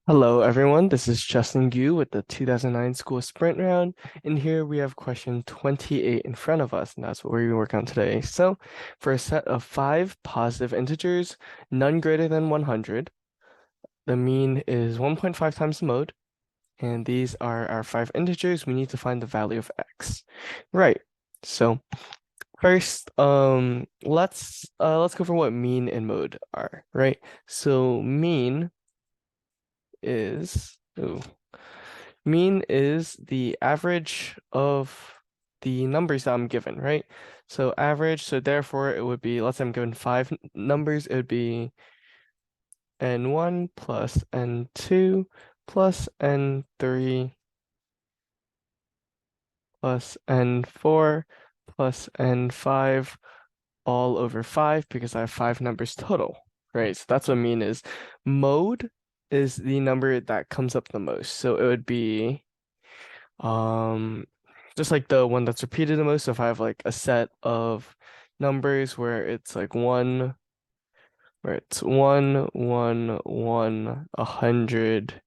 Hello, everyone. This is Justin Gu with the 2009 School Sprint Round, and here we have question 28 in front of us, and that's what we're going to work on today. So, for a set of five positive integers, none greater than 100, the mean is 1.5 times the mode, and these are our five integers. We need to find the value of x. Right. So, first, let's go for what mean and mode are, right? So, is ooh, mean is the average of the numbers that I'm given, right? So average, so therefore it would be, let's say I'm given five numbers, it would be n1 plus n2 plus n3 plus n4 plus n5 all over 5 because I have five numbers total, right? So that's what mean is. Mode is the number that comes up the most. So it would be Um, just like the one that's repeated the most. So if I have like a set of numbers where it's like where it's 100,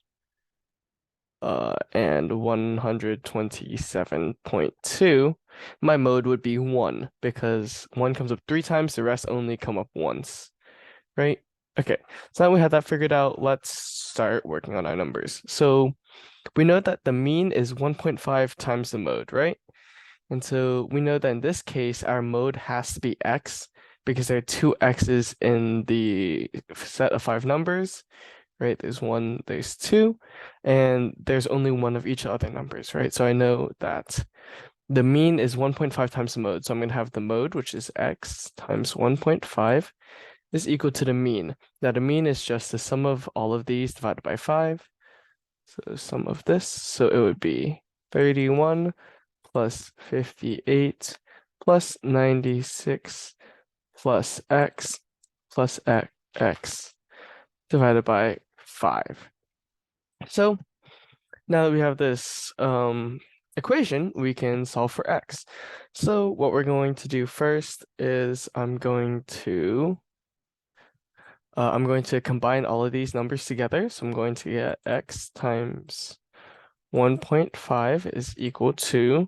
and 127.2, my mode would be 1 because 1 comes up three times, the rest only come up once, right? Okay, so now we have that figured out. Let's start working on our numbers. So we know that the mean is 1.5 times the mode, right? And so we know that in this case, our mode has to be x because there are two x's in the set of five numbers, right? There's one, there's two, and there's only one of each other numbers, right? So I know that the mean is 1.5 times the mode. So I'm going to have the mode, which is x times 1.5 is equal to the mean. Now the mean is just the sum of all of these divided by 5. So sum of this, so it would be 31 plus 58 plus 96 plus x plus x divided by 5. So now that we have this equation, we can solve for x. So what we're going to do first is I'm going to combine all of these numbers together. So I'm going to get x times 1.5 is equal to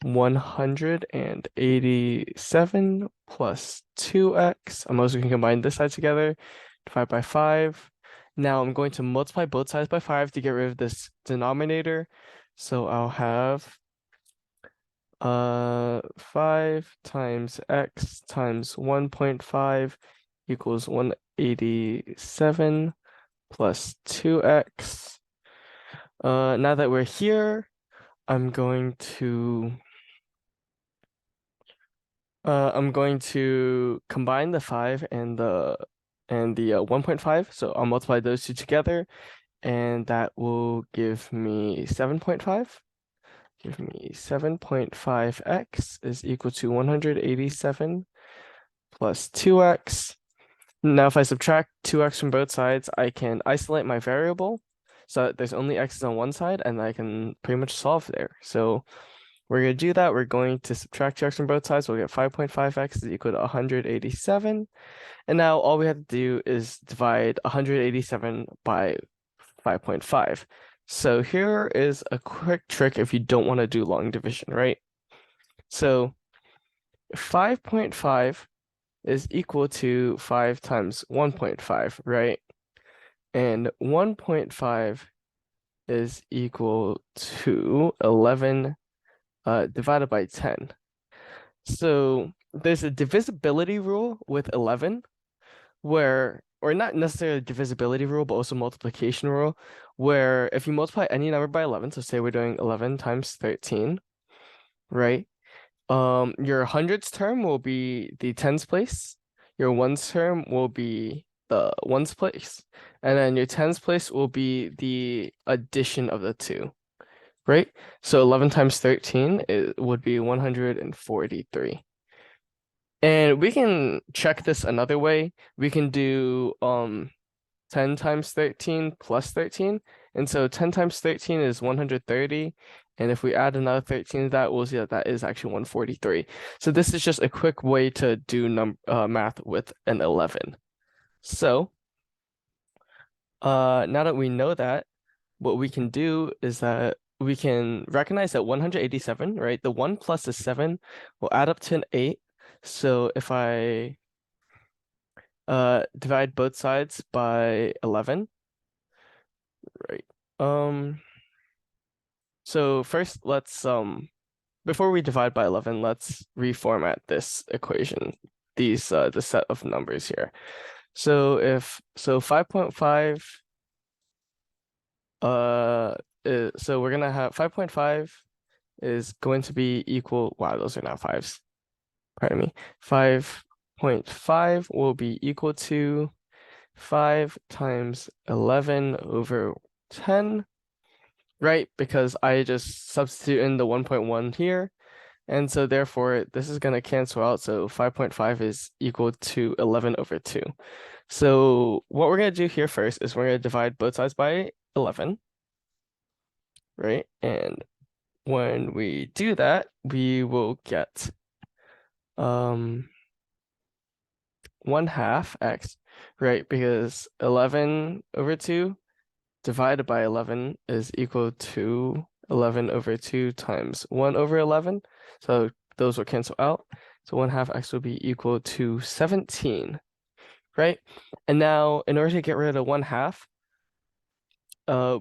187 plus 2x. I'm also going to combine this side together, divide by 5. Now I'm going to multiply both sides by 5 to get rid of this denominator. So I'll have 5 times x times 1.5 equals 187 plus 2x. Now that we're here, I'm going to combine the 5 and the 1.5. So I'll multiply those two together, and that will give me 7.5. Give me 7.5x is equal to 187 plus 2x. Now, if I subtract 2x from both sides, I can isolate my variable so that there's only x's on one side, and I can pretty much solve there. So we're going to do that. We're going to subtract 2x from both sides. We'll get 5.5x is equal to 187. And now all we have to do is divide 187 by 5.5. So here is a quick trick if you don't want to do long division, right? So 5.5 is equal to 5 times 1.5, right? And 1.5 is equal to 11 divided by 10. So there's a divisibility rule with 11 or not necessarily a divisibility rule, but also multiplication rule, where if you multiply any number by 11, so say we're doing 11 times 13, right? Your hundreds term will be the tens place, your ones term will be the ones place, and then your tens place will be the addition of the two, right? So 11 times 13 would be 143. And we can check this another way. We can do 10 times 13 plus 13. And so 10 times 13 is 130. And if we add another 13 to that, we'll see that that is actually 143. So this is just a quick way to do math with an 11. So Now that we know that, what we can do is that we can recognize that 187, right? The 1 plus the 7 will add up to an 8. So if I divide both sides by 11, right? So first let's before we divide by 11, let's reformat this equation, the set of numbers here. So 5.5 so we're gonna have 5.5 is going to be equal, wow, those are not fives. Pardon me. 5.5 will be equal to 5 times 11 over 10, right? Because I just substitute in the 1.1 here. And so therefore, this is going to cancel out. So 5.5 is equal to 11 over 2. So what we're going to do here first is we're going to divide both sides by 11, right? And when we do that, we will get 1/2 x, right? Because 11 over 2 divided by 11 is equal to 11 over 2 times 1 over 11. So those will cancel out. So 1/2 x will be equal to 17, right? And now in order to get rid of 1/2,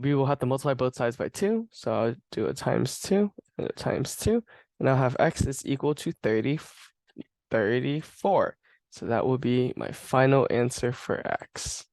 we will have to multiply both sides by 2. So I'll do a times 2 and a times 2. And I'll have x is equal to 34. So that will be my final answer for x.